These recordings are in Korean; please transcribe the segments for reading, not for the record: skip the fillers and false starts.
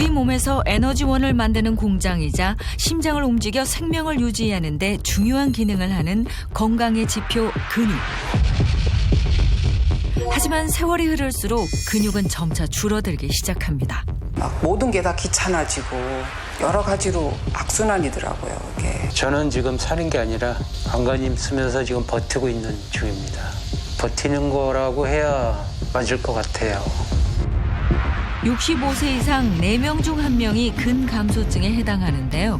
우리 몸에서 에너지원을 만드는 공장이자 심장을 움직여 생명을 유지하는 데 중요한 기능을 하는 건강의 지표 근육. 하지만 세월이 흐를수록 근육은 점차 줄어들기 시작합니다. 막 모든 게 다 귀찮아지고 여러 가지로 악순환이더라고요. 이게. 저는 지금 사는 게 아니라 안간힘 쓰면서 지금 버티고 있는 중입니다. 버티는 거라고 해야 맞을 것 같아요. 65세 이상 4명 중 1명이 근감소증에 해당하는데요.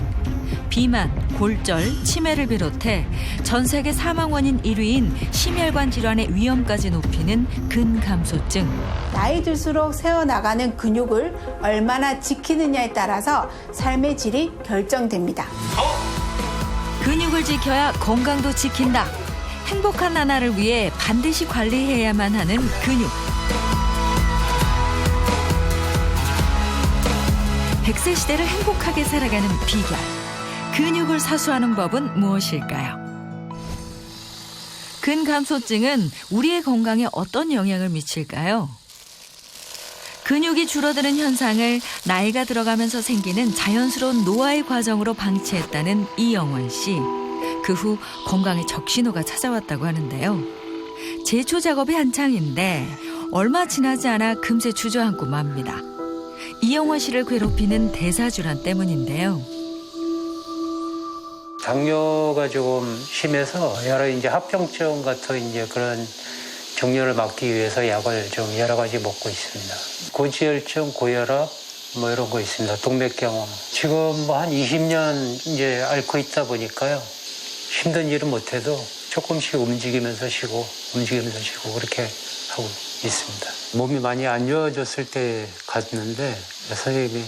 비만, 골절, 치매를 비롯해 전 세계 사망 원인 1위인 심혈관 질환의 위험까지 높이는 근감소증. 나이 들수록 새어나가는 근육을 얼마나 지키느냐에 따라서 삶의 질이 결정됩니다. 근육을 지켜야 건강도 지킨다. 행복한 나날을 위해 반드시 관리해야만 하는 근육. 100세 시대를 행복하게 살아가는 비결. 근육을 사수하는 법은 무엇일까요? 근감소증은 우리의 건강에 어떤 영향을 미칠까요? 근육이 줄어드는 현상을 나이가 들어가면서 생기는 자연스러운 노화의 과정으로 방치했다는 이영원 씨. 그 후 건강에 적신호가 찾아왔다고 하는데요. 제초 작업이 한창인데 얼마 지나지 않아 금세 주저앉고 맙니다. 이영원 씨를 괴롭히는 대사질환 때문인데요. 당뇨가 조금 심해서 여러 이제 합병증 같은 이제 그런 종류를 막기 위해서 약을 좀 여러 가지 먹고 있습니다. 고지혈증, 고혈압 뭐 이런 거 있습니다. 동맥경화. 지금 뭐 한 20년 이제 앓고 있다 보니까요. 힘든 일은 못해도 조금씩 움직이면서 쉬고 그렇게 하고 있습니다. 몸이 많이 안 좋아졌을 때 갔는데 선생님이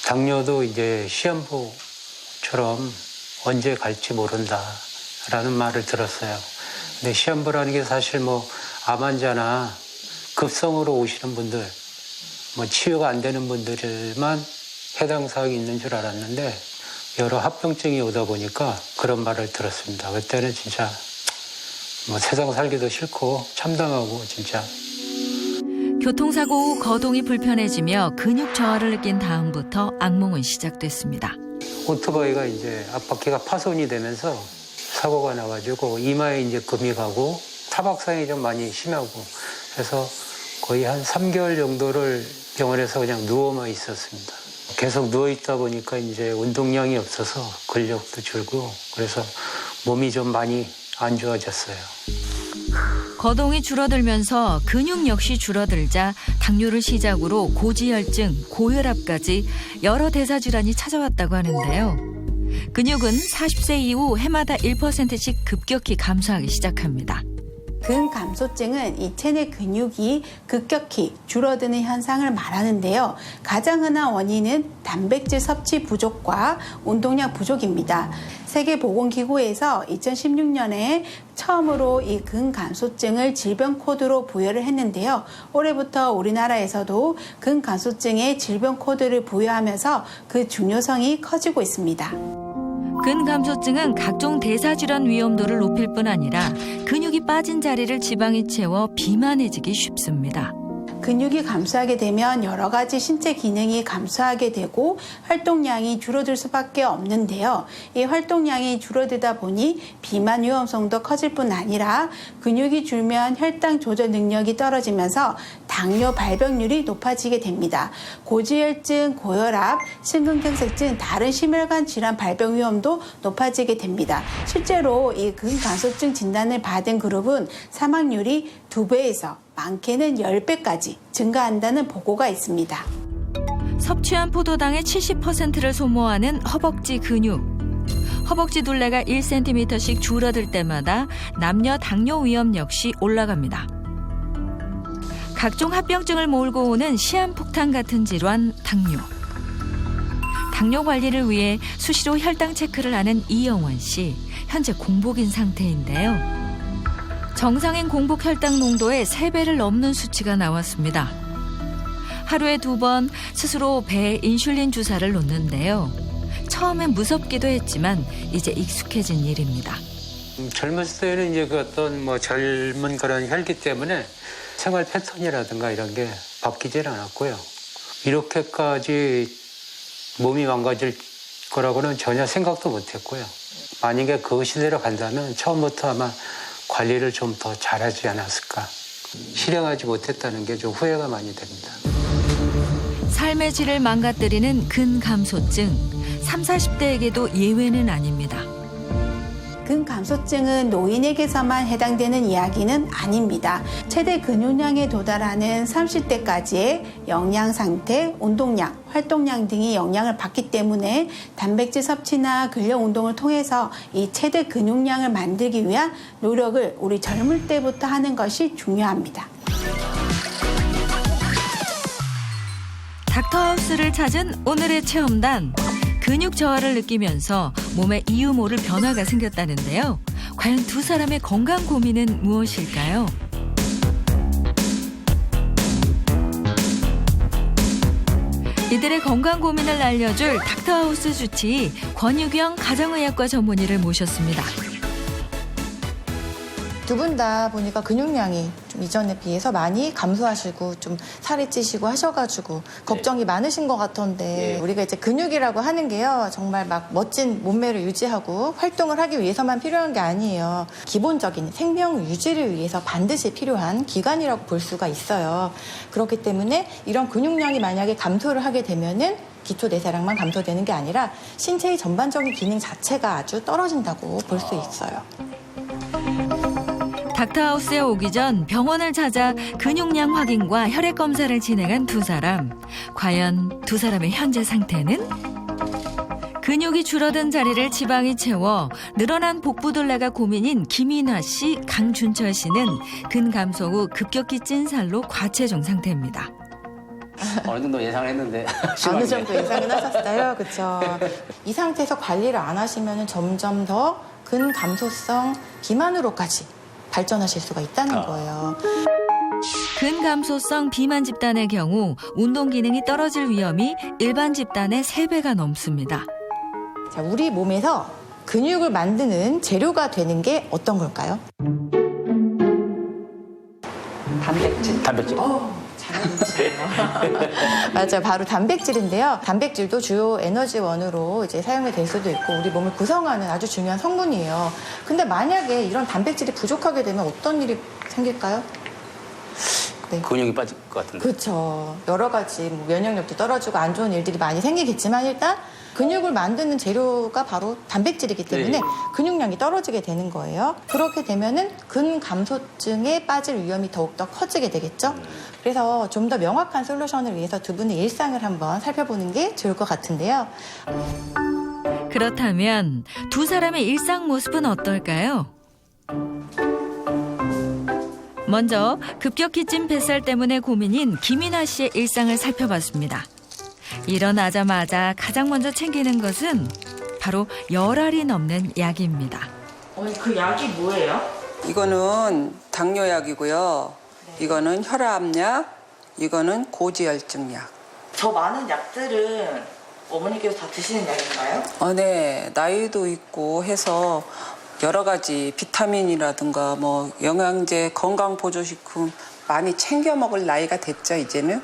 당뇨도 이제 시한부처럼 언제 갈지 모른다라는 말을 들었어요. 근데 시한부라는 게 사실 뭐 암 환자나 급성으로 오시는 분들, 뭐 치유가 안 되는 분들만 해당 사항이 있는 줄 알았는데 여러 합병증이 오다 보니까 그런 말을 들었습니다. 그때는 진짜 뭐 세상 살기도 싫고 참담하고 진짜. 교통사고 후 거동이 불편해지며 근육 저하를 느낀 다음부터 악몽은 시작됐습니다. 오토바이가 이제 앞바퀴가 파손이 되면서 사고가 나가지고 이마에 이제 금이 가고 타박상이 좀 많이 심하고 그래서 거의 한 3개월 정도를 병원에서 그냥 누워만 있었습니다. 계속 누워 있다 보니까 이제 운동량이 없어서 근력도 줄고 그래서 몸이 좀 많이 안 좋아졌어요. 거동이 줄어들면서 근육 역시 줄어들자 당뇨를 시작으로 고지혈증, 고혈압까지 여러 대사질환이 찾아왔다고 하는데요. 근육은 40세 이후 해마다 1%씩 급격히 감소하기 시작합니다. 근감소증은 이 체내 근육이 급격히 줄어드는 현상을 말하는데요. 가장 흔한 원인은 단백질 섭취 부족과 운동량 부족입니다. 세계보건기구에서 2016년에 처음으로 이 근감소증을 질병 코드로 부여를 했는데요. 올해부터 우리나라에서도 근감소증에 질병 코드를 부여하면서 그 중요성이 커지고 있습니다. 근감소증은 각종 대사질환 위험도를 높일 뿐 아니라 근육이 빠진 자리를 지방이 채워 비만해지기 쉽습니다. 근육이 감소하게 되면 여러 가지 신체 기능이 감소하게 되고 활동량이 줄어들 수밖에 없는데요. 이 활동량이 줄어들다 보니 비만 위험성도 커질 뿐 아니라 근육이 줄면 혈당 조절 능력이 떨어지면서 당뇨 발병률이 높아지게 됩니다. 고지혈증, 고혈압, 심근경색증, 다른 심혈관 질환 발병 위험도 높아지게 됩니다. 실제로 이 근감소증 진단을 받은 그룹은 사망률이 2배에서 많게는 10배까지 증가한다는 보고가 있습니다. 섭취한 포도당의 70%를 소모하는 허벅지 근육. 허벅지 둘레가 1cm씩 줄어들 때마다 남녀 당뇨 위험 역시 올라갑니다. 각종 합병증을 몰고 오는 시한폭탄 같은 질환 당뇨. 당뇨 관리를 위해 수시로 혈당 체크를 하는 이영원 씨. 현재 공복인 상태인데요. 정상인 공복 혈당 농도의 3배를 넘는 수치가 나왔습니다. 하루에 2번 스스로 배에 인슐린 주사를 놓는데요. 처음엔 무섭기도 했지만 이제 익숙해진 일입니다. 젊었을 때는 이제 그 어떤 뭐 젊은 그런 혈기 때문에 생활 패턴이라든가 이런 게 바뀌질 않았고요. 이렇게까지 몸이 망가질 거라고는 전혀 생각도 못했고요. 만약에 그 시대로 간다면 처음부터 아마 관리를 좀 더 잘하지 않았을까. 실행하지 못했다는 게 좀 후회가 많이 됩니다. 삶의 질을 망가뜨리는 근감소증. 30, 40대에게도 예외는 아닙니다. 근감소증은 노인에게서만 해당되는 이야기는 아닙니다. 최대 근육량에 도달하는 30대까지의 영양 상태, 운동량, 활동량 등이 영향을 받기 때문에 단백질 섭취나 근력 운동을 통해서 이 최대 근육량을 만들기 위한 노력을 우리 젊을 때부터 하는 것이 중요합니다. 닥터하우스를 찾은 오늘의 체험단. 근육 저하를 느끼면서 몸에 이유 모를 변화가 생겼다는데요. 과연 두 사람의 건강 고민은 무엇일까요? 이들의 건강 고민을 알려줄 닥터하우스 주치의 권유경 가정의학과 전문의를 모셨습니다. 두 분 다 보니까 근육량이 좀 이전에 비해서 많이 감소하시고 좀 살이 찌시고 하셔가지고 걱정이 많으신 것 같던데 우리가 이제 근육이라고 하는 게요 정말 막 멋진 몸매를 유지하고 활동을 하기 위해서만 필요한 게 아니에요. 기본적인 생명 유지를 위해서 반드시 필요한 기관이라고 볼 수가 있어요. 그렇기 때문에 이런 근육량이 만약에 감소를 하게 되면은 기초 내사량만 감소되는 게 아니라 신체의 전반적인 기능 자체가 아주 떨어진다고 볼 수 있어요. 닥터하우스에 오기 전 병원을 찾아 근육량 확인과 혈액 검사를 진행한 두 사람. 과연 두 사람의 현재 상태는? 근육이 줄어든 자리를 지방이 채워 늘어난 복부둘레가 고민인 김인화 씨, 강준철 씨는 근감소 후 급격히 찐 살로 과체중 상태입니다. 어느 정도 예상을 했는데 어느 정도 예상은 하셨어요. 그렇죠. 이 상태에서 관리를 안 하시면 점점 더 근감소성 비만으로까지 발전하실 수가 있다는 거예요. 근감소성 비만 집단의 경우 운동 기능이 떨어질 위험이 일반 집단의 3배가 넘습니다. 자, 우리 몸에서 근육을 만드는 재료가 되는 게 어떤 걸까요? 단백질. 단백질. 맞아요. 바로 단백질인데요. 단백질도 주요 에너지원으로 이제 사용이 될 수도 있고 우리 몸을 구성하는 아주 중요한 성분이에요. 근데 만약에 이런 단백질이 부족하게 되면 어떤 일이 생길까요? 네. 근육이 빠질 것 같은데. 그렇죠. 여러 가지 뭐 면역력도 떨어지고 안 좋은 일들이 많이 생기겠지만 일단 근육을 만드는 재료가 바로 단백질이기 때문에 네. 근육량이 떨어지게 되는 거예요. 그렇게 되면은 근감소증에 빠질 위험이 더욱더 커지게 되겠죠. 그래서 좀 더 명확한 솔루션을 위해서 두 분의 일상을 한번 살펴보는 게 좋을 것 같은데요. 그렇다면 두 사람의 일상 모습은 어떨까요? 먼저 급격히 찐 뱃살 때문에 고민인 김인화 씨의 일상을 살펴봤습니다. 일어나자마자 가장 먼저 챙기는 것은 바로 10알이 넘는 약입니다. 그 약이 뭐예요? 이거는 당뇨약이고요. 이거는 혈압약, 이거는 고지혈증약. 저 많은 약들은 어머니께서 다 드시는 약인가요? 네. 나이도 있고 해서 여러 가지 비타민이라든가 뭐 영양제, 건강보조식품 많이 챙겨 먹을 나이가 됐죠, 이제는.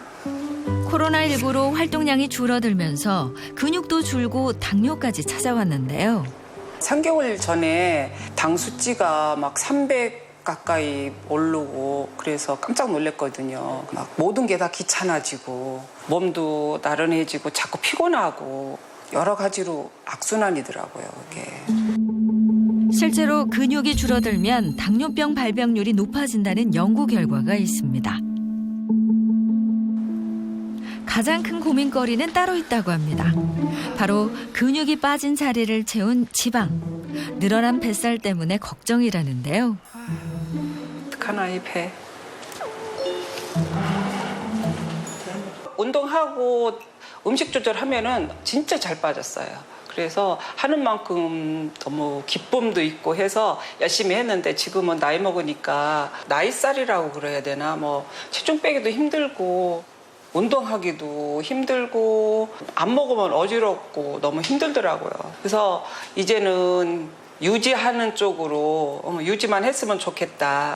코로나19로 활동량이 줄어들면서 근육도 줄고 당뇨까지 찾아왔는데요. 3개월 전에 당 수치가 막 300 가까이 오르고 그래서 깜짝 놀랐거든요. 막 모든 게 다 귀찮아지고 몸도 나른해지고 자꾸 피곤하고 여러 가지로 악순환이더라고요, 이게. 실제로 근육이 줄어들면 당뇨병 발병률이 높아진다는 연구 결과가 있습니다. 가장 큰 고민거리는 따로 있다고 합니다. 바로 근육이 빠진 자리를 채운 지방. 늘어난 뱃살 때문에 걱정이라는데요. 어떡하나, 이 배. 운동하고 음식 조절하면은 진짜 잘 빠졌어요. 그래서 하는 만큼 너무 기쁨도 있고 해서 열심히 했는데 지금은 나이 먹으니까 나이살이라고 그래야 되나 뭐 체중 빼기도 힘들고 운동하기도 힘들고 안 먹으면 어지럽고 너무 힘들더라고요. 그래서 이제는 유지하는 쪽으로 유지만 했으면 좋겠다.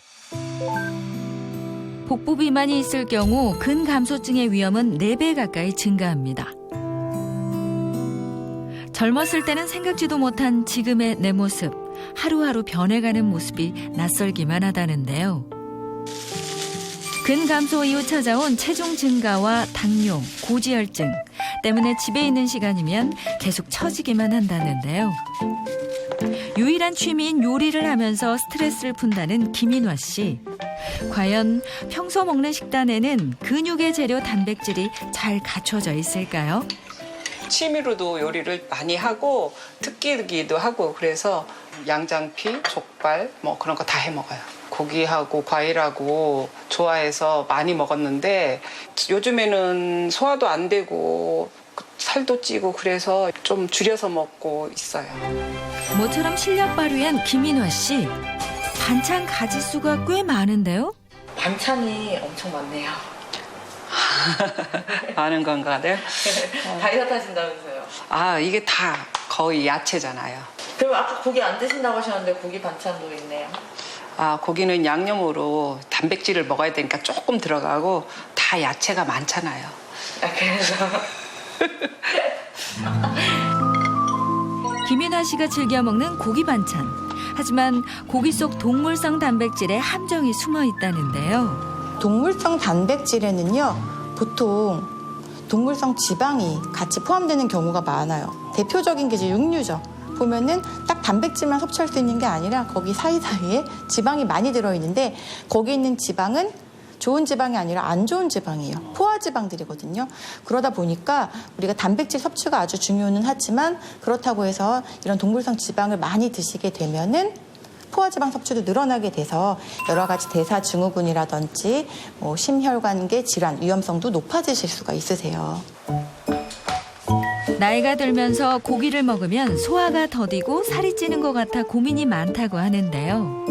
복부 비만이 있을 경우 근감소증의 위험은 4배 가까이 증가합니다. 젊었을 때는 생각지도 못한 지금의 내 모습, 하루하루 변해가는 모습이 낯설기만 하다는데요. 근감소 이후 찾아온 체중 증가와 당뇨, 고지혈증 때문에 집에 있는 시간이면 계속 처지기만 한다는데요. 유일한 취미인 요리를 하면서 스트레스를 푼다는 김인화 씨. 과연 평소 먹는 식단에는 근육의 재료 단백질이 잘 갖춰져 있을까요? 취미로도 요리를 많이 하고 특기기도 하고 그래서 양장피, 족발 뭐 그런 거 다 해 먹어요. 고기하고 과일하고 좋아해서 많이 먹었는데 요즘에는 소화도 안 되고 살도 찌고 그래서 좀 줄여서 먹고 있어요. 모처럼 실력 발휘한 김인화 씨. 반찬 가짓수가 꽤 많은데요? 반찬이 엄청 많네요. 아는 건가, 네? 다이어트 하신다면서요? 아, 이게 다 거의 야채잖아요. 그럼 아까 고기 안 드신다고 하셨는데 고기 반찬도 있네요. 아, 고기는 양념으로 단백질을 먹어야 되니까 조금 들어가고 다 야채가 많잖아요. 아, 그래서 김인화 씨가 즐겨 먹는 고기 반찬. 하지만 고기 속 동물성 단백질에 함정이 숨어 있다는데요. 동물성 단백질에는요, 보통 동물성 지방이 같이 포함되는 경우가 많아요. 대표적인 게 이제 육류죠. 보면은 딱 단백질만 섭취할 수 있는 게 아니라 거기 사이사이에 지방이 많이 들어있는데 거기 있는 지방은 좋은 지방이 아니라 안 좋은 지방이에요. 포화지방들이거든요. 그러다 보니까 우리가 단백질 섭취가 아주 중요는 하지만 그렇다고 해서 이런 동물성 지방을 많이 드시게 되면은 포화지방 섭취도 늘어나게 돼서 여러 가지 대사증후군이라든지 심혈관계 질환 위험성도 높아지실 수가 있으세요. 나이가 들면서 고기를 먹으면 소화가 더디고 살이 찌는 것 같아 고민이 많다고 하는데요.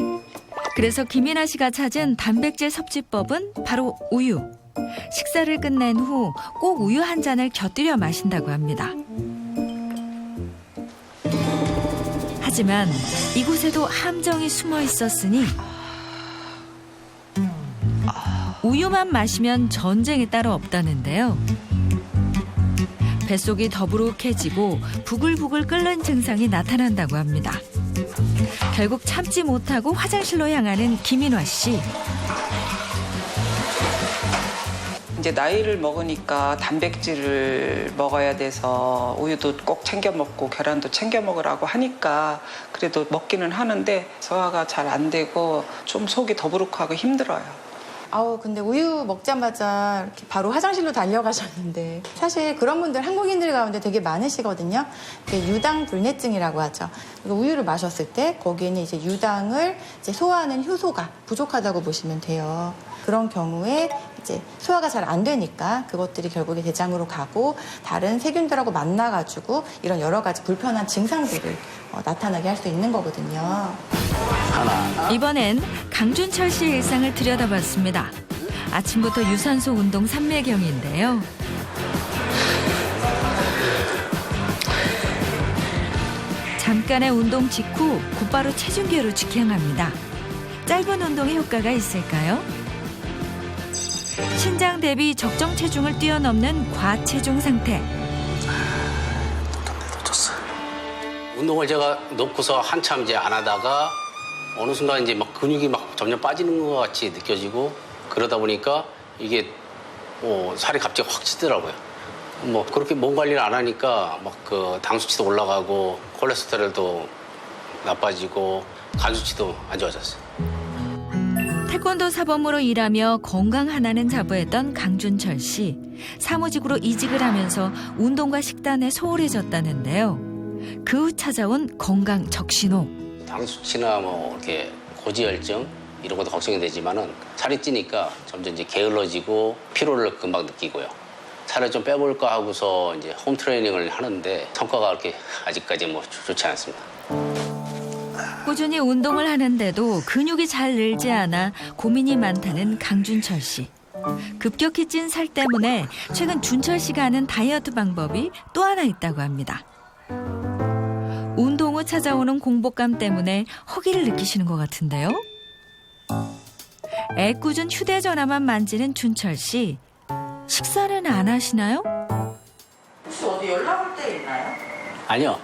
그래서 김인화 씨가 찾은 단백질 섭취법은 바로 우유. 식사를 끝낸 후 꼭 우유 한 잔을 곁들여 마신다고 합니다. 하지만 이곳에도 함정이 숨어 있었으니 우유만 마시면 전쟁이 따로 없다는데요. 뱃속이 더부룩해지고 부글부글 끓는 증상이 나타난다고 합니다. 결국 참지 못하고 화장실로 향하는 김인화 씨. 이제 나이를 먹으니까 단백질을 먹어야 돼서 우유도 꼭 챙겨 먹고 계란도 챙겨 먹으라고 하니까 그래도 먹기는 하는데 소화가 잘 안 되고 좀 속이 더부룩하고 힘들어요. 근데 우유 먹자마자 이렇게 바로 화장실로 달려가셨는데 사실 그런 분들 한국인들 가운데 되게 많으시거든요. 유당 불내증이라고 하죠. 우유를 마셨을 때 거기에는 이제 유당을 이제 소화하는 효소가 부족하다고 보시면 돼요. 그런 경우에 이제 소화가 잘 안 되니까 그것들이 결국에 대장으로 가고 다른 세균들하고 만나가지고 이런 여러 가지 불편한 증상들을 나타나게 할 수 있는 거거든요. 이번엔 강준철 씨의 일상을 들여다봤습니다. 아침부터 유산소 운동 삼매경인데요. 잠깐의 운동 직후 곧바로 체중계로 직행합니다. 짧은 운동의 효과가 있을까요? 신장 대비 적정 체중을 뛰어넘는 과체중 상태. 운동을 제가 놓고서 한참 이제 안 하다가 어느 순간 이제 막 근육이 막 점점 빠지는 것 같이 느껴지고 그러다 보니까 이게 살이 갑자기 확 찌더라고요. 뭐 그렇게 몸 관리를 안 하니까 막 그 당 수치도 올라가고 콜레스테롤도 나빠지고 간 수치도 안 좋아졌어요. 태권도 사범으로 일하며 건강 하나는 자부했던 강준철 씨. 사무직으로 이직을 하면서 운동과 식단에 소홀해졌다는데요. 그 후 찾아온 건강 적신호. 당 수치나 뭐 이렇게 고지혈증 이런 것도 걱정이 되지만은 살이 찌니까 점점 이제 게을러지고 피로를 금방 느끼고요. 살을 좀 빼볼까 하고서 이제 홈 트레이닝을 하는데 성과가 그렇게 아직까지 뭐 좋지 않습니다. 꾸준히 운동을 하는데도 근육이 잘 늘지 않아 고민이 많다는 강준철 씨. 급격히 찐 살 때문에 최근 준철 씨가 하는 다이어트 방법이 또 하나 있다고 합니다. 운동 후 찾아오는 공복감 때문에 허기를 느끼시는 것 같은데요. 애꿎은 휴대전화만 만지는 준철 씨. 식사는 안 하시나요? 혹시 어디 연락 올 때 있나요? 아니요.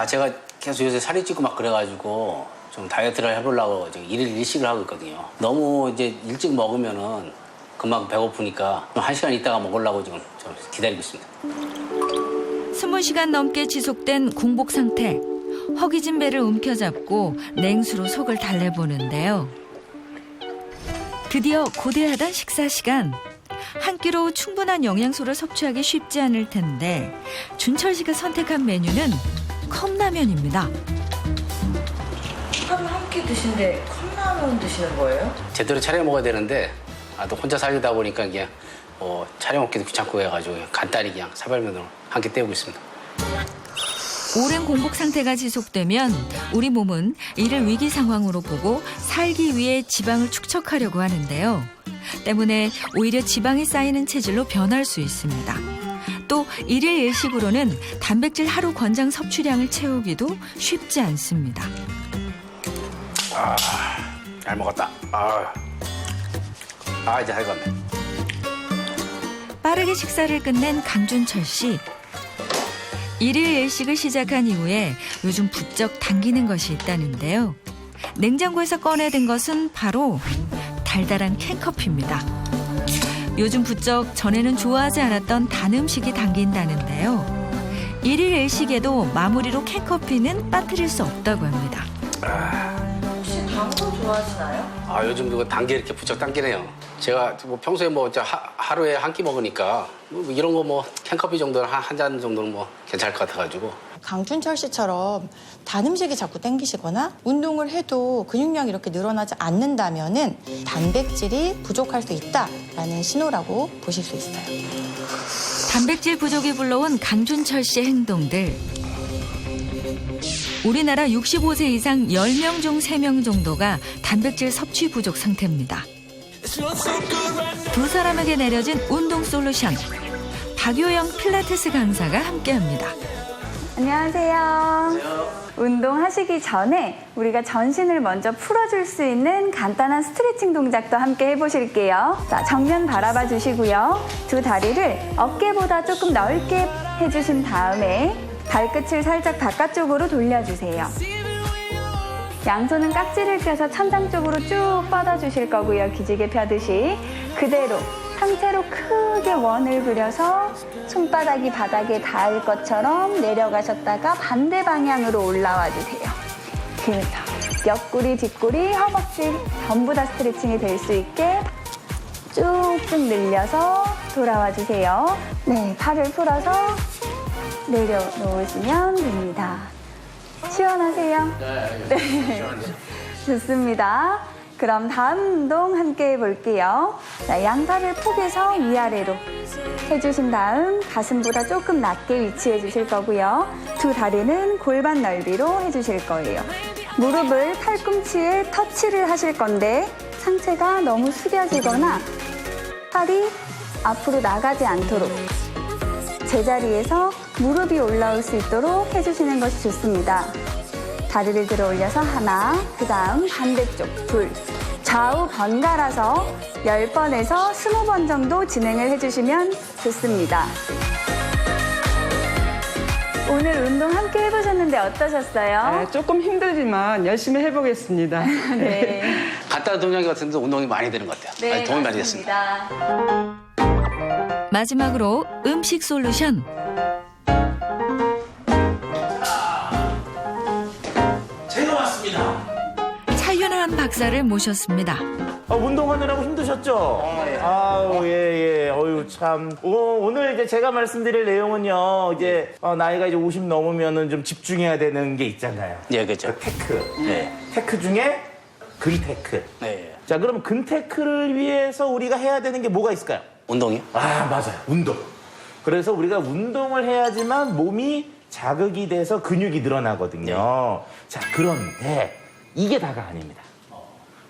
제가 계속 요새 살이 찌고 막 그래가지고 좀 다이어트를 해보려고 지금 일일 일식을 하고 있거든요. 너무 이제 일찍 먹으면은 금방 배고프니까 좀 1시간 있다가 먹으려고 지금 좀 기다리고 있습니다. 20시간 넘게 지속된 공복 상태. 허기진 배를 움켜잡고 냉수로 속을 달래보는데요. 드디어 고대하던 식사 시간. 한 끼로 충분한 영양소를 섭취하기 쉽지 않을 텐데 준철 씨가 선택한 메뉴는 컵라면입니다. 하루 한 끼 드시는데 컵라면 드시는 거예요? 제대로 차려 먹어야 되는데 또 혼자 살다 보니까 그냥 차려 먹기도 귀찮고 해가지고 간단히 그냥 사발면으로 한 끼 때우고 있습니다. 오랜 공복 상태가 지속되면 우리 몸은 이를 위기 상황으로 보고 살기 위해 지방을 축적하려고 하는데요. 때문에 오히려 지방이 쌓이는 체질로 변할 수 있습니다. 또 일일 일식으로는 단백질 하루 권장 섭취량을 채우기도 쉽지 않습니다. 잘 먹었다. 이제 잘 익었네. 빠르게 식사를 끝낸 강준철 씨. 일일 일식을 시작한 이후에 요즘 부쩍 당기는 것이 있다는데요. 냉장고에서 꺼내든 것은 바로 달달한 캔커피입니다. 요즘 부쩍 전에는 좋아하지 않았던 단 음식이 당긴다는데요. 일일 일식에도 마무리로 캔커피는 빠뜨릴 수 없다고 합니다. 혹시 단 거 좋아하시나요? 요즘 그거 단계 이렇게 부쩍 당기네요. 제가 뭐 평소에 하루에 한 끼 먹으니까 이런 거 캔커피 정도는 한 잔 정도는 괜찮을 것 같아가지고. 강준철 씨처럼 단 음식이 자꾸 땡기시거나 운동을 해도 근육량이 이렇게 늘어나지 않는다면은 단백질이 부족할 수 있다라는 신호라고 보실 수 있어요. 단백질 부족이 불러온 강준철 씨의 행동들. 우리나라 65세 이상 10명 중 3명 정도가 단백질 섭취 부족 상태입니다. 두 사람에게 내려진 운동 솔루션. 박효영 필라테스 강사가 함께합니다. 안녕하세요. 운동하시기 전에 우리가 전신을 먼저 풀어줄 수 있는 간단한 스트레칭 동작도 함께 해보실게요. 자, 정면 바라봐 주시고요. 두 다리를 어깨보다 조금 넓게 해주신 다음에 발끝을 살짝 바깥쪽으로 돌려주세요. 양손은 깍지를 껴서 천장 쪽으로 쭉 뻗어주실 거고요. 기지개 펴듯이 그대로 상체로 크게 원을 그려서 손바닥이 바닥에 닿을 것처럼 내려가셨다가 반대 방향으로 올라와 주세요. 그래서 옆구리, 뒷구리, 허벅지 전부 다 스트레칭이 될 수 있게 쭉쭉 늘려서 돌아와 주세요. 네, 팔을 풀어서 내려놓으시면 됩니다. 시원하세요? 네. 좋습니다. 그럼 다음 운동 함께 해볼게요. 자, 양팔을 포개서 위아래로 해주신 다음 가슴보다 조금 낮게 위치해 주실 거고요. 두 다리는 골반 넓이로 해주실 거예요. 무릎을 팔꿈치에 터치를 하실 건데 상체가 너무 숙여지거나 팔이 앞으로 나가지 않도록 제자리에서 무릎이 올라올 수 있도록 해주시는 것이 좋습니다. 다리를 들어 올려서 하나, 그 다음 반대쪽 둘. 좌우 번갈아서 10번에서 20번 정도 진행을 해주시면 좋습니다. 오늘 운동 함께 해보셨는데 어떠셨어요? 조금 힘들지만 열심히 해보겠습니다. 네. 간단한 동작 같은데 운동이 많이 되는 것 같아요. 네, 도움이 많이 됐습니다. 맞습니다. 마지막으로 음식 솔루션. 제가 왔습니다. 차윤환 박사를 모셨습니다. 운동하느라고 힘드셨죠? 아우, 예. 어유 참. 오늘 이제 제가 말씀드릴 내용은요, 이제, 나이가 이제 50 넘으면은 좀 집중해야 되는 게 있잖아요. 예, 그렇죠. 테크. 네. 테크 중에 근테크. 네. 자, 그럼 근테크를 위해서 우리가 해야 되는 게 뭐가 있을까요? 운동이요? 맞아요. 운동. 그래서 우리가 운동을 해야지만 몸이 자극이 돼서 근육이 늘어나거든요. 자, 그런데 이게 다가 아닙니다.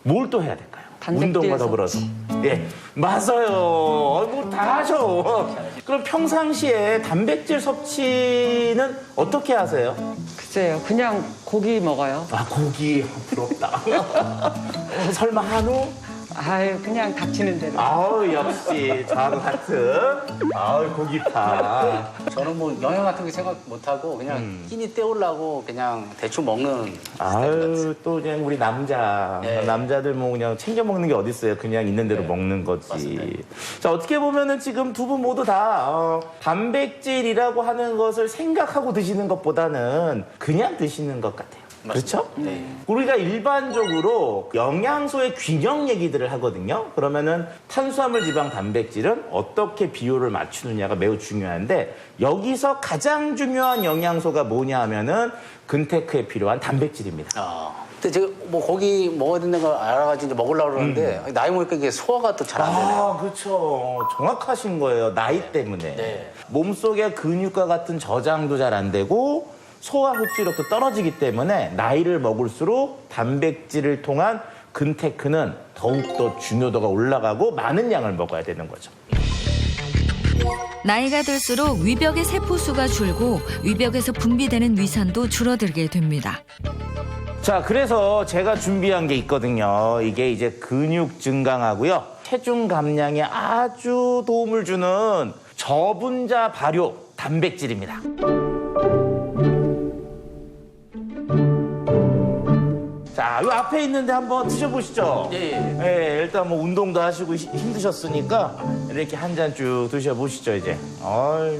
뭘 또 해야 될까요? 운동과 더불어서. 예, 맞아요. 뭐 다 하셔. 그럼 평상시에 단백질 섭취는 어떻게 하세요? 글쎄요, 그냥 고기 먹어요. 고기 부럽다. 설마 한우? 아유, 그냥 닥치는 대로. 아우, 역시 좌우 하트. 아우, 고기파. 저는 뭐 영양 같은 거 생각 못 하고 그냥 끼니 때우려고 그냥 대충 먹는. 아유, 또 그냥 우리 남자들 뭐 그냥 챙겨 먹는 게 어딨어요. 그냥 있는 대로 먹는 거지. 맞습니다. 자, 어떻게 보면은 지금 두 분 모두 다 단백질이라고 하는 것을 생각하고 드시는 것보다는 그냥 드시는 것 같아요. 그렇죠? 네. 우리가 일반적으로 영양소의 균형 얘기들을 하거든요. 그러면은 탄수화물, 지방, 단백질은 어떻게 비율을 맞추느냐가 매우 중요한데 여기서 가장 중요한 영양소가 뭐냐 하면은 근테크에 필요한 단백질입니다. 근데 제가 뭐 고기 먹어야 된다는 걸 알아가지고 이제 먹으려고 그러는데 나이 먹으니까 이게 소화가 또 잘 안 되네요. 그렇죠. 정확하신 거예요. 나이 때문에. 네. 몸속의 근육과 같은 저장도 잘 안 되고 소화 흡수력도 떨어지기 때문에 나이를 먹을수록 단백질을 통한 근테크는 더욱더 중요도가 올라가고 많은 양을 먹어야 되는 거죠. 나이가 들수록 위벽의 세포수가 줄고 위벽에서 분비되는 위산도 줄어들게 됩니다. 자, 그래서 제가 준비한 게 있거든요. 이게 이제 근육 증강하고요. 체중 감량에 아주 도움을 주는 저분자 발효 단백질입니다. 자, 이 앞에 있는데 한번 드셔보시죠. 예, 일단 뭐 운동도 하시고 힘드셨으니까 이렇게 한 잔 쭉 드셔보시죠, 이제. 어이.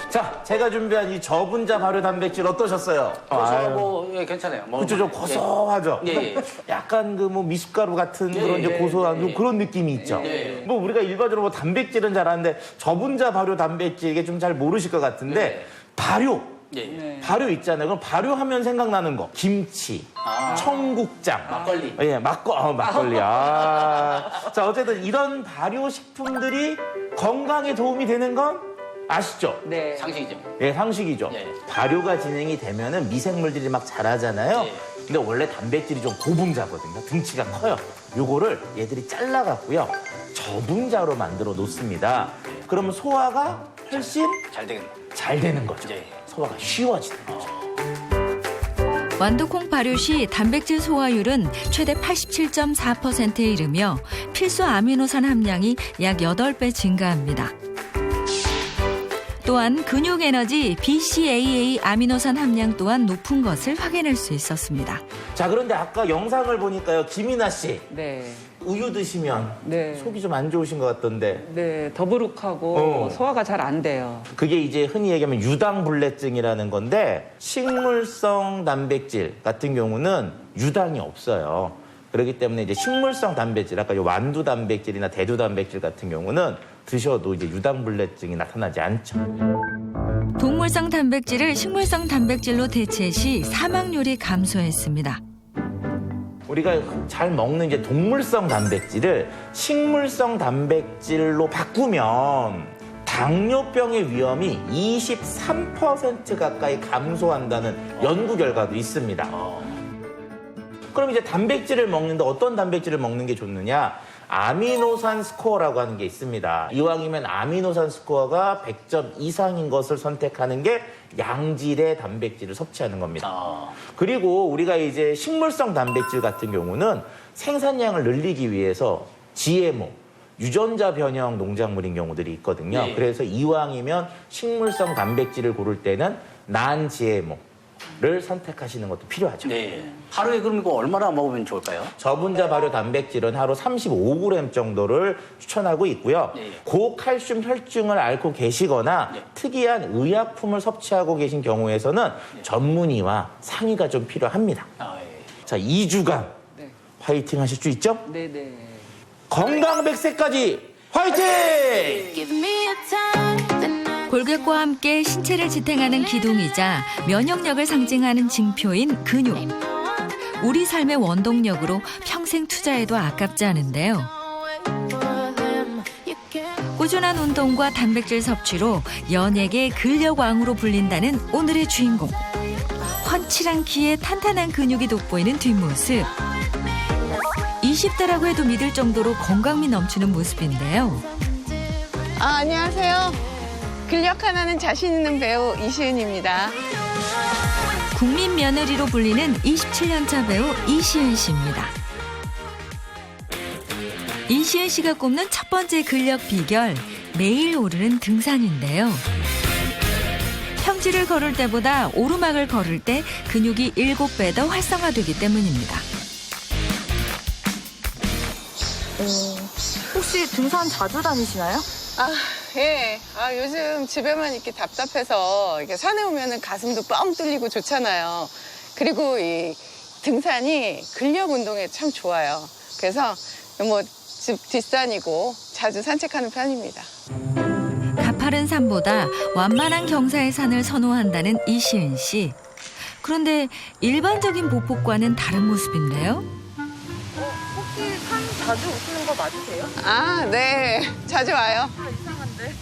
자, 제가 준비한 이 저분자 발효 단백질 어떠셨어요? 뭐 예, 괜찮아요. 뭐, 그쵸, 좀 고소하죠? 예. 약간 그 뭐 미숫가루 같은 그런 이제 고소한 좀 그런 느낌이 있죠? 뭐 우리가 일반적으로 뭐 단백질은 잘 아는데 저분자 발효 단백질 이게 좀 잘 모르실 것 같은데 발효! 발효 있잖아요. 그럼 발효하면 생각나는 거. 김치, 청국장. 막걸리. 예, 막걸리. 자, 어쨌든 이런 발효 식품들이 건강에 도움이 되는 건 아시죠? 네. 상식이죠. 예, 상식이죠. 네. 발효가 진행이 되면은 미생물들이 막 자라잖아요. 네. 근데 원래 단백질이 좀 고분자거든요. 등치가 커요. 요거를 얘들이 잘라갖고요. 저분자로 만들어 놓습니다. 그러면 소화가 훨씬 잘 되는 거죠. 네. 소화가 쉬워지는 거죠. 완두콩 발효 시 단백질 소화율은 최대 87.4%에 이르며 필수 아미노산 함량이 약 8배 증가합니다. 또한 근육 에너지 BCAA 아미노산 함량 또한 높은 것을 확인할 수 있었습니다. 자, 그런데 아까 영상을 보니까요. 김이나 씨. 네. 우유 드시면 네. 속이 좀 안 좋으신 것 같던데. 네, 더부룩하고 소화가 잘 안 돼요. 그게 이제 흔히 얘기하면 유당불내증이라는 건데 식물성 단백질 같은 경우는 유당이 없어요. 그렇기 때문에 이제 식물성 단백질, 아까 이 완두 단백질이나 대두 단백질 같은 경우는 드셔도 이제 유당불내증이 나타나지 않죠. 동물성 단백질을 식물성 단백질로 대체 시 사망률이 감소했습니다. 우리가 잘 먹는 이제 동물성 단백질을 식물성 단백질로 바꾸면 당뇨병의 위험이 23% 가까이 감소한다는 연구 결과도 있습니다. 그럼 이제 단백질을 먹는데 어떤 단백질을 먹는 게 좋느냐? 아미노산 스코어라고 하는 게 있습니다. 이왕이면 아미노산 스코어가 100점 이상인 것을 선택하는 게 양질의 단백질을 섭취하는 겁니다. 그리고 우리가 이제 식물성 단백질 같은 경우는 생산량을 늘리기 위해서 GMO, 유전자 변형 농작물인 경우들이 있거든요. 네. 그래서 이왕이면 식물성 단백질을 고를 때는 non-GMO를 선택하시는 것도 필요하죠. 네. 하루에 그럼 이거 얼마나 먹으면 좋을까요? 저분자 발효 단백질은 하루 35g 정도를 추천하고 있고요. 네. 고칼슘 혈증을 앓고 계시거나 네. 특이한 의약품을 섭취하고 계신 경우에서는 전문의와 상의가 좀 필요합니다. 자, 2주간 네. 화이팅 하실 수 있죠? 네네. 건강 100세까지 화이팅! 골격과 함께 신체를 지탱하는 기둥이자 면역력을 상징하는 징표인 근육. 우리 삶의 원동력으로 평생 투자해도 아깝지 않은데요. 꾸준한 운동과 단백질 섭취로 연예계 근력왕으로 불린다는 오늘의 주인공. 훤칠한 키에 탄탄한 근육이 돋보이는 뒷모습. 20대라고 해도 믿을 정도로 건강미 넘치는 모습인데요. 안녕하세요. 근력 하나는 자신 있는 배우 이시은입니다. 국민 며느리로 불리는 27년차 배우 이시은 씨입니다. 이시은 씨가 꼽는 첫 번째 근력 비결, 매일 오르는 등산인데요. 평지를 걸을 때보다 오르막을 걸을 때 근육이 7배 더 활성화되기 때문입니다. 혹시 등산 자주 다니시나요? 예. 요즘 집에만 있기 답답해서 이렇게 산에 오면은 가슴도 뻥 뚫리고 좋잖아요. 그리고 이 등산이 근력 운동에 참 좋아요. 그래서 뭐 집 뒷산이고 자주 산책하는 편입니다. 가파른 산보다 완만한 경사의 산을 선호한다는 이시은 씨. 그런데 일반적인 보폭과는 다른 모습인데요. 혹시 산 자주 오시는 거 맞으세요? 네. 자주 와요. 이상한데.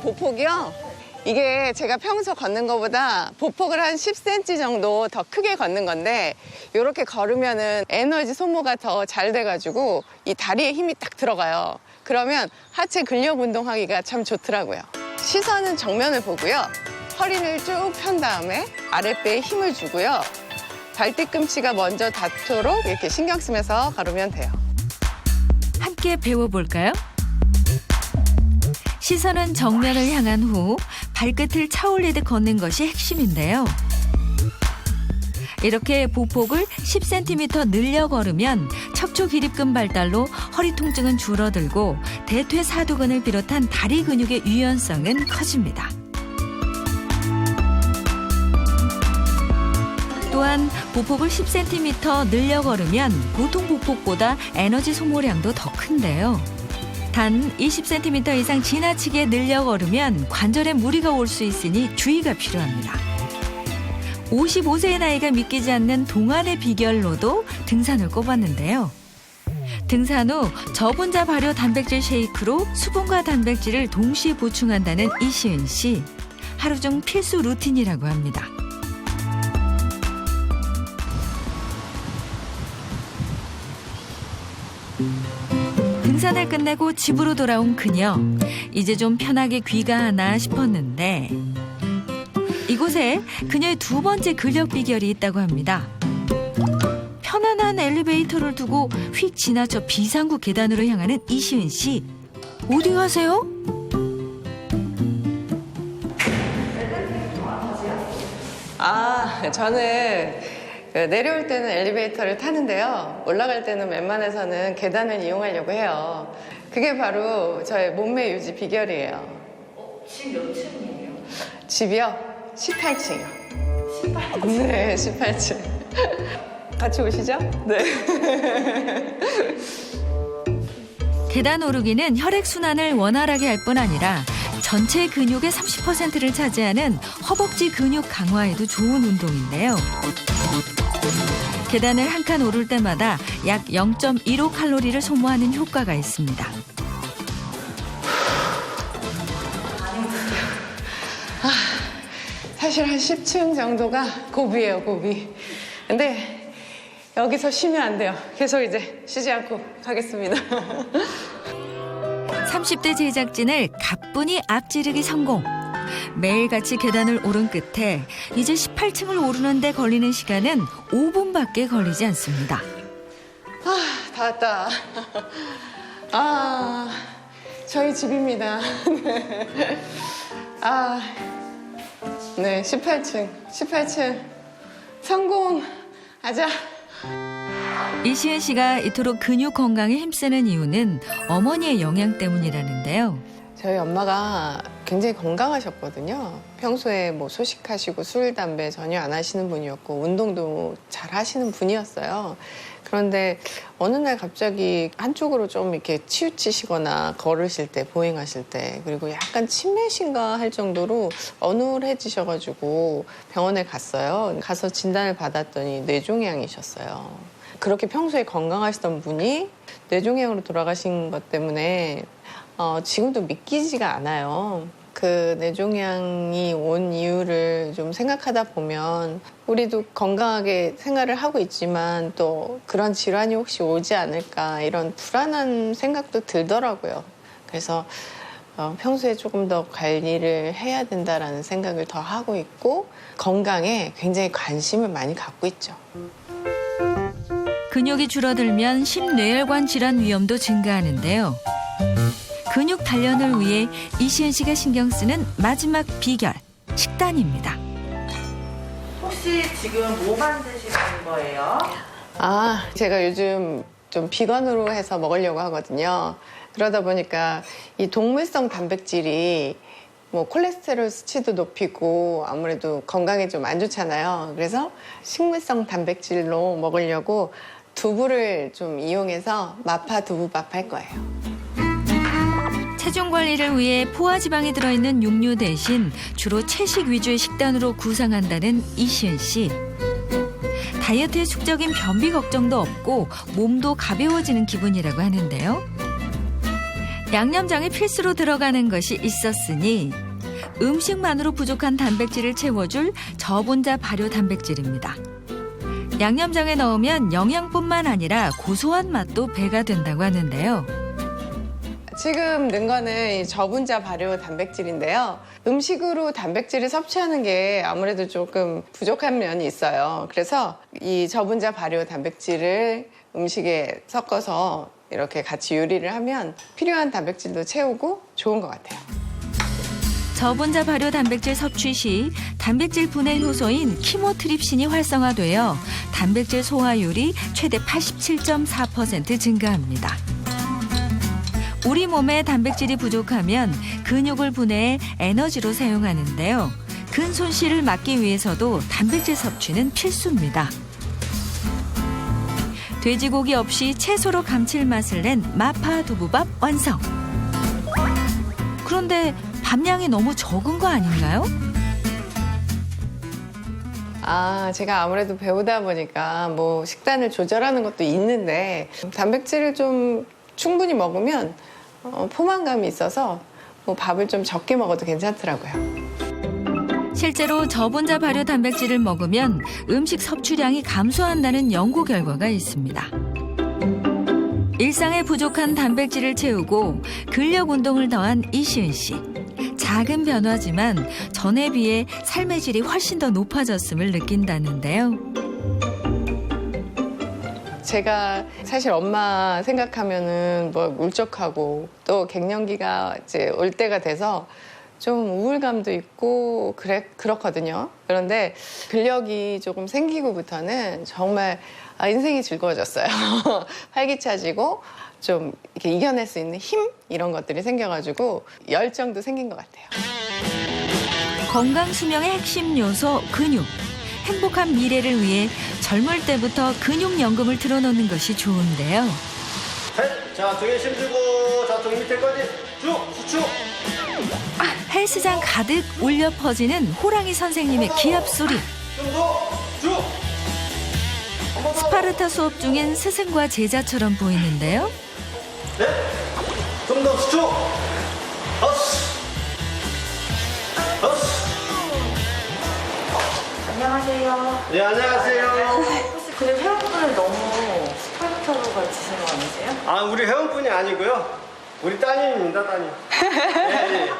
보폭이요? 이게 제가 평소 걷는 것보다 보폭을 한 10cm 정도 더 크게 걷는 건데 이렇게 걸으면은 에너지 소모가 더 잘 돼가지고 이 다리에 힘이 딱 들어가요. 그러면 하체 근력 운동하기가 참 좋더라고요. 시선은 정면을 보고요. 허리를 쭉 편 다음에 아랫배에 힘을 주고요. 발 뒤꿈치가 먼저 닿도록 이렇게 신경 쓰면서 걸으면 돼요. 함께 배워볼까요? 시선은 정면을 향한 후 발끝을 차올리듯 걷는 것이 핵심인데요. 이렇게 보폭을 10cm 늘려 걸으면 척추 기립근 발달로 허리 통증은 줄어들고 대퇴사두근을 비롯한 다리 근육의 유연성은 커집니다. 또한 보폭을 10cm 늘려 걸으면 보통 보폭보다 에너지 소모량도 더 큰데요. 단 20cm 이상 지나치게 늘려 걸으면 관절에 무리가 올 수 있으니 주의가 필요합니다. 55세의 나이가 믿기지 않는 동안의 비결로도 등산을 꼽았는데요. 등산 후 저분자 발효 단백질 쉐이크로 수분과 단백질을 동시에 보충한다는 이시은 씨. 하루 중 필수 루틴이라고 합니다. 등산을 끝내고 집으로 돌아온 그녀. 이제 좀 편하게 귀가하나 싶었는데 이곳에 그녀의 두 번째 근력 비결이 있다고 합니다. 편안한 엘리베이터를 두고 휙 지나쳐 비상구 계단으로 향하는 이시은 씨. 어디 가세요? 저는 내려올 때는 엘리베이터를 타는데요. 올라갈 때는 웬만해서는 계단을 이용하려고 해요. 그게 바로 저의 몸매 유지 비결이에요. 집 몇 층이에요? 집이요? 18층이요. 18층? 네, 18층. 같이 오시죠? 네. 계단 오르기는 혈액순환을 원활하게 할 뿐 아니라 전체 근육의 30%를 차지하는 허벅지 근육 강화에도 좋은 운동인데요. 계단을 한 칸 오를 때마다 약 0.15칼로리를 소모하는 효과가 있습니다. 사실 한 10층 정도가 고비예요, 고비. 근데 여기서 쉬면 안 돼요. 계속 이제 쉬지 않고 가겠습니다. 30대 제작진을 가뿐히 앞지르기 성공. 매일같이 계단을 오른 끝에 이제 18층을 오르는 데 걸리는 시간은 5분밖에 걸리지 않습니다. 다 왔다. 저희 집입니다. 네, 18층. 성공하자. 이시은 씨가 이토록 근육 건강에 힘쓰는 이유는 어머니의 영양 때문이라는데요. 저희 엄마가 굉장히 건강하셨거든요. 평소에 뭐 소식하시고 술, 담배 전혀 안 하시는 분이었고 운동도 잘 하시는 분이었어요. 그런데 어느 날 갑자기 한쪽으로 좀 이렇게 치우치시거나 걸으실 때, 보행하실 때, 그리고 약간 치매신가 할 정도로 어눌해지셔가지고 병원에 갔어요. 가서 진단을 받았더니 뇌종양이셨어요. 그렇게 평소에 건강하시던 분이 뇌종양으로 돌아가신 것 때문에 지금도 믿기지가 않아요. 그 뇌종양이 온 이유를 좀 생각하다 보면 우리도 건강하게 생활을 하고 있지만 또 그런 질환이 혹시 오지 않을까 이런 불안한 생각도 들더라고요. 그래서 평소에 조금 더 관리를 해야 된다라는 생각을 더 하고 있고 건강에 굉장히 관심을 많이 갖고 있죠. 근육이 줄어들면 심뇌혈관 질환 위험도 증가하는데요. 근육 단련을 위해 이시은 씨가 신경 쓰는 마지막 비결, 식단입니다. 혹시 지금 뭐 만드시는 거예요? 제가 요즘 좀 비건으로 해서 먹으려고 하거든요. 그러다 보니까 이 동물성 단백질이 뭐 콜레스테롤 수치도 높이고 아무래도 건강에 좀 안 좋잖아요. 그래서 식물성 단백질로 먹으려고 두부를 좀 이용해서 마파 두부밥 할 거예요. 체중 관리를 위해 포화지방이 들어있는 육류 대신 주로 채식 위주의 식단으로 구상한다는 이시은 씨. 다이어트에 숙적인 변비 걱정도 없고 몸도 가벼워지는 기분이라고 하는데요. 양념장에 필수로 들어가는 것이 있었으니 음식만으로 부족한 단백질을 채워줄 저분자 발효 단백질입니다. 양념장에 넣으면 영양뿐만 아니라 고소한 맛도 배가 된다고 하는데요. 지금 넣은 거는 이 저분자 발효 단백질인데요. 음식으로 단백질을 섭취하는 게 아무래도 조금 부족한 면이 있어요. 그래서 이 저분자 발효 단백질을 음식에 섞어서 이렇게 같이 요리를 하면 필요한 단백질도 채우고 좋은 것 같아요. 저분자 발효 단백질 섭취 시 단백질 분해 효소인 키모트립신이 활성화되어 단백질 소화율이 최대 87.4% 증가합니다. 우리 몸에 단백질이 부족하면 근육을 분해해 에너지로 사용하는데요. 근손실을 막기 위해서도 단백질 섭취는 필수입니다. 돼지고기 없이 채소로 감칠맛을 낸 마파 두부밥 완성. 그런데 밥량이 너무 적은 거 아닌가요? 제가 아무래도 배우다 보니까 뭐 식단을 조절하는 것도 있는데 단백질을 좀 충분히 먹으면 포만감이 있어서 뭐 밥을 좀 적게 먹어도 괜찮더라고요. 실제로 저분자 발효 단백질을 먹으면 음식 섭취량이 감소한다는 연구 결과가 있습니다. 일상에 부족한 단백질을 채우고 근력 운동을 더한 이시은 씨. 작은 변화지만 전에 비해 삶의 질이 훨씬 더 높아졌음을 느낀다는데요. 제가 사실 엄마 생각하면은 뭐 울적하고 또 갱년기가 이제 올 때가 돼서 좀 우울감도 있고 그렇거든요. 그런데 근력이 조금 생기고부터는 정말 인생이 즐거워졌어요. 활기차지고 좀 이렇게 이겨낼 수 있는 힘 이런 것들이 생겨가지고 열정도 생긴 것 같아요. 건강 수명의 핵심 요소 근육. 행복한 미래를 위해 젊을 때부터 근육연금을 틀어놓는 것이 좋은데요. 자, 등에 힘주고, 자, 등 밑에까지 쭉, 수축. 헬스장 가득 울려 퍼지는 호랑이 선생님의 기합 소리. 좀 더, 쭉. 스파르타 수업 중인 스승과 제자처럼 보이는데요. 네, 좀 더 수축. 어스. 어스. 안녕하세요. 네, 안녕하세요. 혹시 근데 회원분을 너무 스파르타로 가르치시는 거 아니세요? 아, 우리 회원분이 아니고요. 우리 따님입니다, 따님. 네.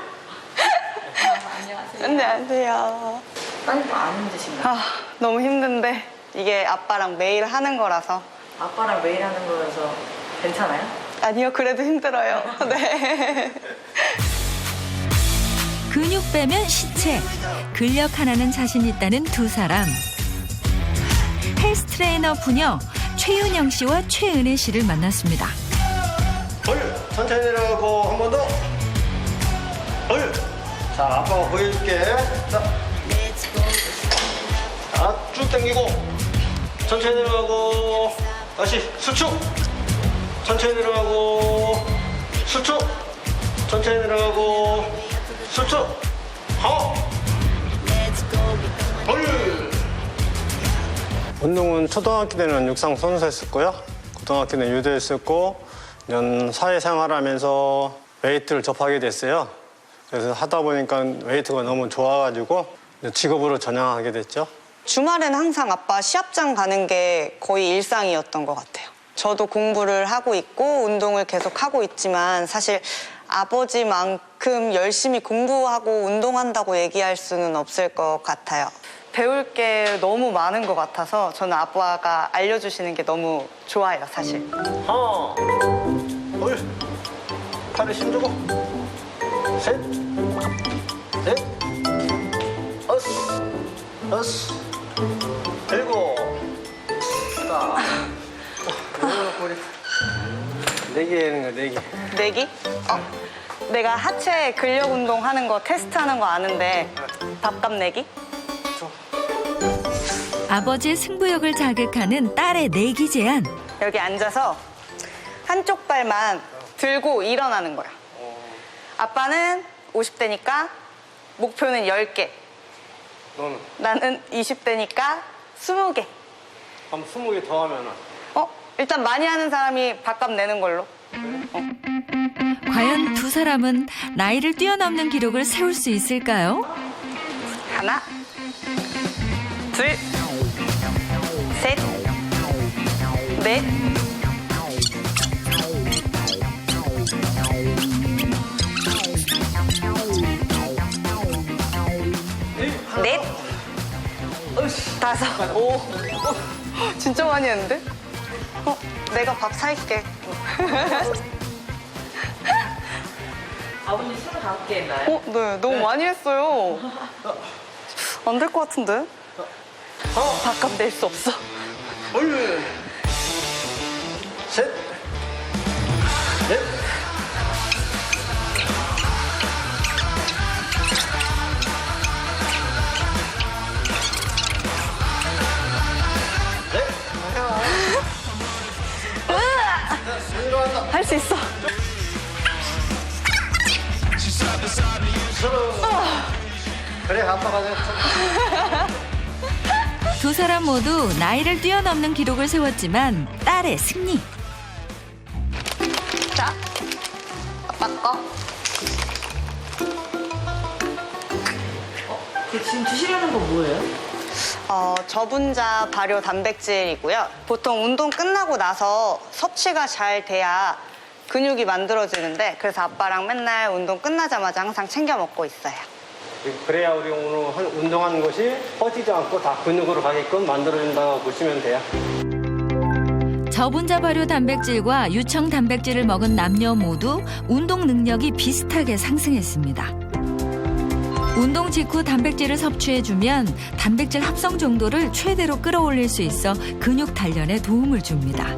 안녕하세요. 안녕하세요. 따님도 안 힘드신가요? 너무 힘든데 이게 아빠랑 매일 하는 거라서. 아빠랑 매일 하는 거여서 괜찮아요? 아니요, 그래도 힘들어요. 네. 근육 빼면 시체, 근력 하나는 자신 있다는 두 사람. 헬스 트레이너 부녀 최윤영 씨와 최은혜 씨를 만났습니다. 천천히 내려가고 한 번 더. 자, 아빠가 보여줄게. 자, 쭉 당기고 천천히 내려가고 다시 수축. 천천히 내려가고 수축. 천천히 내려가고 수축. 운동은 초등학교 때는 육상 선수 했었고요. 고등학교 때는 유도 했었고 사회생활하면서 웨이트를 접하게 됐어요. 그래서 하다 보니까 웨이트가 너무 좋아가지고 직업으로 전향하게 됐죠. 주말엔 항상 아빠 시합장 가는 게 거의 일상이었던 것 같아요. 저도 공부를 하고 있고 운동을 계속 하고 있지만 사실 아버지만큼 열심히 공부하고 운동한다고 얘기할 수는 없을 것 같아요. 배울 게 너무 많은 것 같아서 저는 아빠가 알려주시는 게 너무 좋아요, 사실. 하나, 둘, 팔에 힘주고, 셋, 넷, 여섯, 일곱, 딱. 내기 하는 거, 내기. 내기? 내가 하체 근력 운동 하는 거 테스트하는 거 아는데 밥값 내기? 아버지의 승부욕을 자극하는 딸의 내기 제안. 여기 앉아서 한쪽 발만 들고 일어나는 거야. 아빠는 50대니까 목표는 10개. 너는? 나는 20대니까 20개. 그럼 20개 더 하면은? 일단 많이 하는 사람이 밥값 내는 걸로. 과연 두 사람은 나이를 뛰어넘는 기록을 세울 수 있을까요? 하나, 둘, 셋, 넷, 넷, 다섯, 오. 진짜 많이 했는데? 내가 밥 살게. 아버님 25개 했나요? 네, 너무 많이 했어요. 안 될 것 같은데? 밥값 낼 수 없어. 둘, 셋, 넷, 할 수 있어. 그래, 아빠가 두 사람 모두 나이를 뛰어넘는 기록을 세웠지만 딸의 승리. 자, 아빠 거. 지금 드시려는 거 뭐예요? 저분자 발효 단백질이고요. 보통 운동 끝나고 나서 섭취가 잘 돼야 근육이 만들어지는데 그래서 아빠랑 맨날 운동 끝나자마자 항상 챙겨 먹고 있어요. 그래야 우리 오늘 운동하는 것이 퍼지지 않고 다 근육으로 가게끔 만들어준다고 보시면 돼요. 저분자 발효 단백질과 유청 단백질을 먹은 남녀 모두 운동 능력이 비슷하게 상승했습니다. 운동 직후 단백질을 섭취해주면 단백질 합성 정도를 최대로 끌어올릴 수 있어 근육 단련에 도움을 줍니다.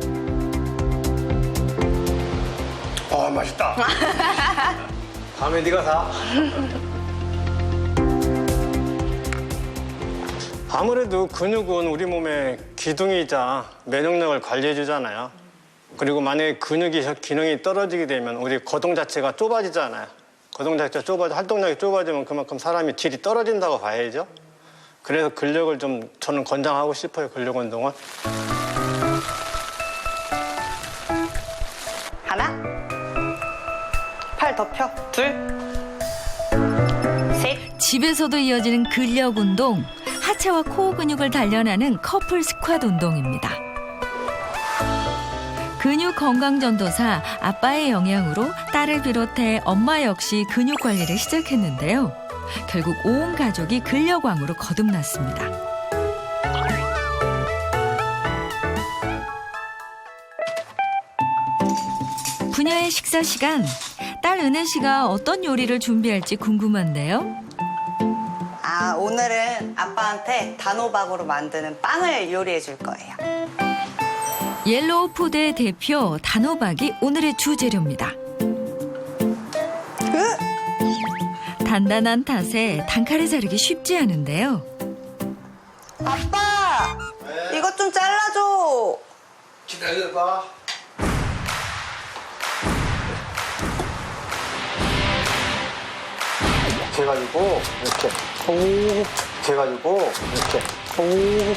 맛있다. 다음에 네가 사. 아무래도 근육은 우리 몸의 기둥이자 면역력을 관리해 주잖아요. 그리고 만약에 근육이 기능이 떨어지게 되면 우리 거동 자체가 좁아지잖아요. 거동 자체가 좁아져 활동량이 좁아지면 그만큼 사람이 질이 떨어진다고 봐야죠. 그래서 근력을 좀 저는 권장하고 싶어요. 근력 운동은. 하나, 팔 더 펴. 둘, 셋. 집에서도 이어지는 근력 운동, 하체와 코어 근육을 단련하는 커플 스쿼트 운동입니다. 근육 건강 전도사 아빠의 영향으로 딸을 비롯해 엄마 역시 근육 관리를 시작했는데요. 결국 온 가족이 근력왕으로 거듭났습니다. 부녀의 식사 시간. 딸 은은 씨가 어떤 요리를 준비할지 궁금한데요. 오늘은 아빠한테 단호박으로 만드는 빵을 요리해 줄 거예요. 옐로우 푸드의 대표 단호박이 오늘의 주재료입니다. 단단한 탓에 단칼에 자르기 쉽지 않은데요. 아빠! 이것 좀 잘라줘! 기다려봐. 해가지고 이렇게 해가지고 이렇게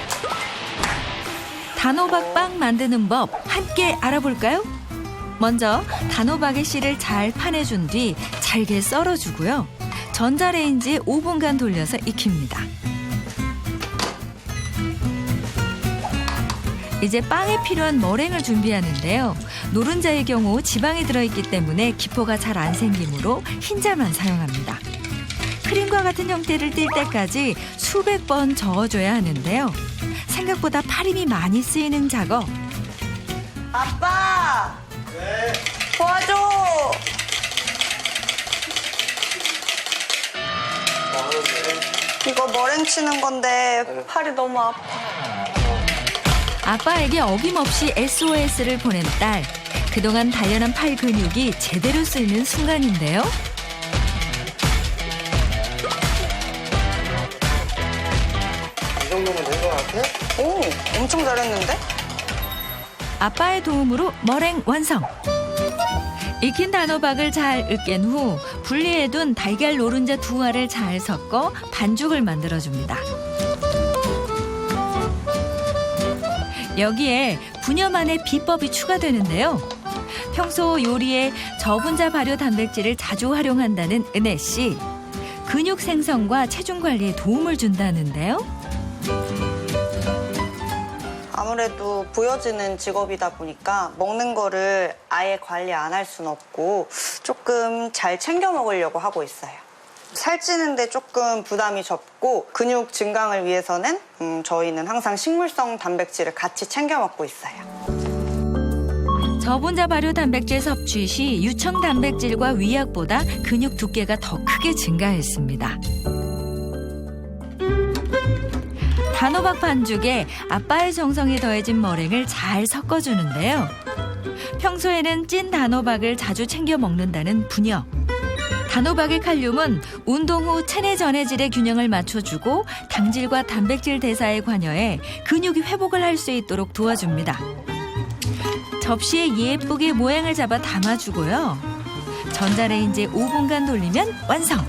단호박빵 만드는 법 함께 알아볼까요? 먼저 단호박의 씨를 잘 파내준 뒤 잘게 썰어주고요. 전자레인지에 5분간 돌려서 익힙니다. 이제 빵에 필요한 머랭을 준비하는데요. 노른자의 경우 지방이 들어있기 때문에 기포가 잘 안 생기므로 흰자만 사용합니다. 크림과 같은 형태를 띌 때까지 수백 번 저어줘야 하는데요. 생각보다 팔힘이 많이 쓰이는 작업. 아빠! 네. 도와줘! 이거 머랭 치는 건데 팔이 너무 아파. 아빠에게 어김없이 SOS를 보낸 딸. 그동안 단련한 팔 근육이 제대로 쓰이는 순간인데요. 이 정도면 된 것 같아? 오, 엄청 잘했는데? 아빠의 도움으로 머랭 완성. 익힌 단호박을 잘 으깬 후 분리해둔 달걀 노른자 2알을 잘 섞어 반죽을 만들어줍니다. 여기에 분여만의 비법이 추가되는데요. 평소 요리에 저분자 발효 단백질을 자주 활용한다는 은혜 씨. 근육 생성과 체중 관리에 도움을 준다는데요. 아무래도 보여지는 직업이다 보니까 먹는 거를 아예 관리 안 할 수는 없고 조금 잘 챙겨 먹으려고 하고 있어요. 살찌는데 조금 부담이 적고 근육 증강을 위해서는 저희는 항상 식물성 단백질을 같이 챙겨 먹고 있어요. 저분자 발효 단백질 섭취 시 유청 단백질과 위약보다 근육 두께가 더 크게 증가했습니다. 단호박 반죽에 아빠의 정성이 더해진 머랭을 잘 섞어주는데요. 평소에는 찐 단호박을 자주 챙겨 먹는다는 부녀. 단호박의 칼륨은 운동 후 체내 전해질의 균형을 맞춰주고 당질과 단백질 대사에 관여해 근육이 회복을 할 수 있도록 도와줍니다. 접시에 예쁘게 모양을 잡아 담아주고요. 전자레인지에 5분간 돌리면 완성!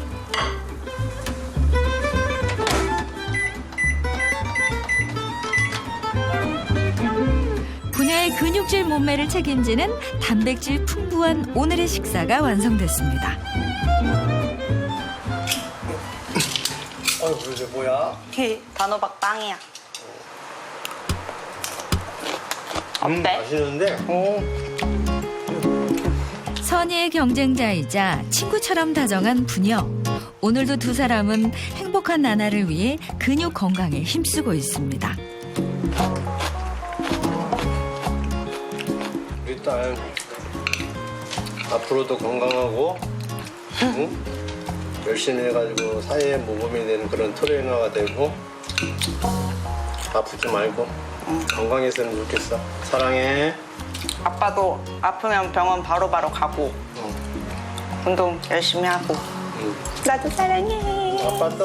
부녀의 근육질 몸매를 책임지는 단백질 풍부한 오늘의 식사가 완성됐습니다. 이게 뭐야? 단호박 빵이야. 어때? 맛있는데? 선의의 경쟁자이자 친구처럼 다정한 부녀. 오늘도 두 사람은 행복한 나날을 위해 근육 건강에 힘쓰고 있습니다. 우리 딸 앞으로도 건강하고 응? 열심히 해가지고 사회에 모범이 되는 그런 트레이너가 되고 아프지 말고 건강했으면 좋겠어. 사랑해. 아빠도 아프면 병원 바로바로 가고 운동 열심히 하고 나도 사랑해. 아빠도.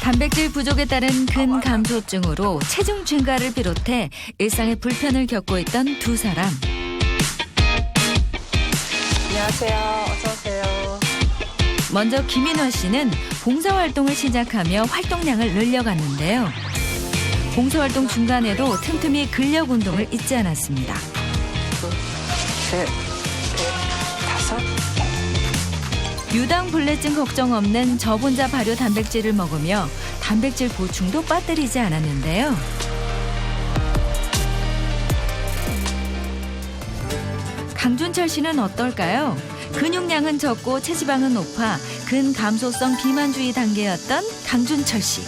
단백질 부족에 따른 근감소증으로 체중 증가를 비롯해 일상의 불편을 겪고 있던 두 사람. 안녕하세요. 어서 오세요. 먼저 김인화 씨는 봉사활동을 시작하며 활동량을 늘려갔는데요. 봉사활동 중간에도 틈틈이 근력 운동을 잊지 않았습니다. 셋, 넷, 다섯. 유당불내증 걱정 없는 저분자 발효 단백질을 먹으며 단백질 보충도 빠뜨리지 않았는데요. 강준철 씨는 어떨까요? 근육량은 적고 체지방은 높아 근감소성 비만주의 단계였던 강준철 씨.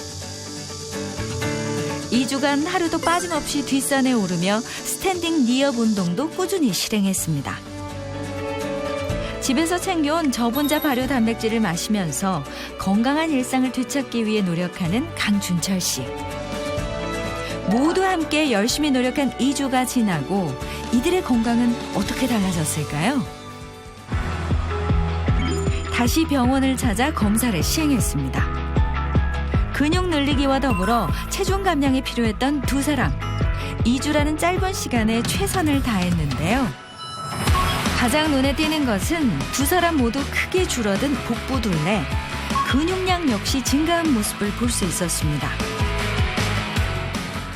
2주간 하루도 빠짐없이 뒷산에 오르며 스탠딩 니업 운동도 꾸준히 실행했습니다. 집에서 챙겨온 저분자 발효 단백질을 마시면서 건강한 일상을 되찾기 위해 노력하는 강준철 씨. 모두 함께 열심히 노력한 2주가 지나고 이들의 건강은 어떻게 달라졌을까요? 다시 병원을 찾아 검사를 시행했습니다. 근육 늘리기와 더불어 체중 감량이 필요했던 두 사람. 2주라는 짧은 시간에 최선을 다했는데요. 가장 눈에 띄는 것은 두 사람 모두 크게 줄어든 복부 둘레. 근육량 역시 증가한 모습을 볼 수 있었습니다.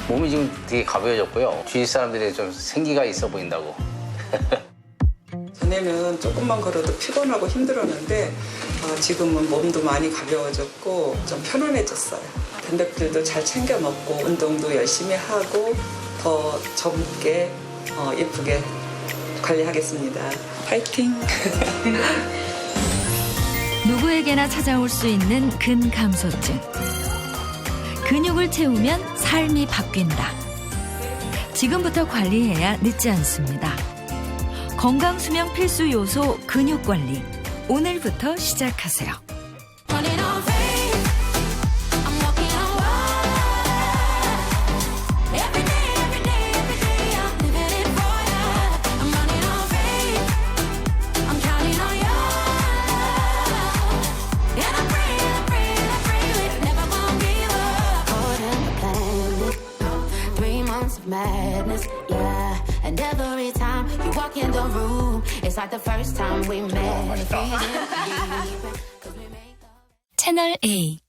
몸이 지금 되게 가벼워졌고요. 주위 사람들이 좀 생기가 있어 보인다고. 전에는 조금만 걸어도 피곤하고 힘들었는데 지금은 몸도 많이 가벼워졌고 좀 편안해졌어요. 단백질도 잘 챙겨 먹고 운동도 열심히 하고 더 젊게 예쁘게 관리하겠습니다. 파이팅! 누구에게나 찾아올 수 있는 근감소증. 근육을 채우면 삶이 바뀐다. 지금부터 관리해야 늦지 않습니다. 건강수명 필수 요소 근육관리. 오늘부터 시작하세요. Madness, yeah. And every time you walk in the room, it's like the first time we met. 채널 A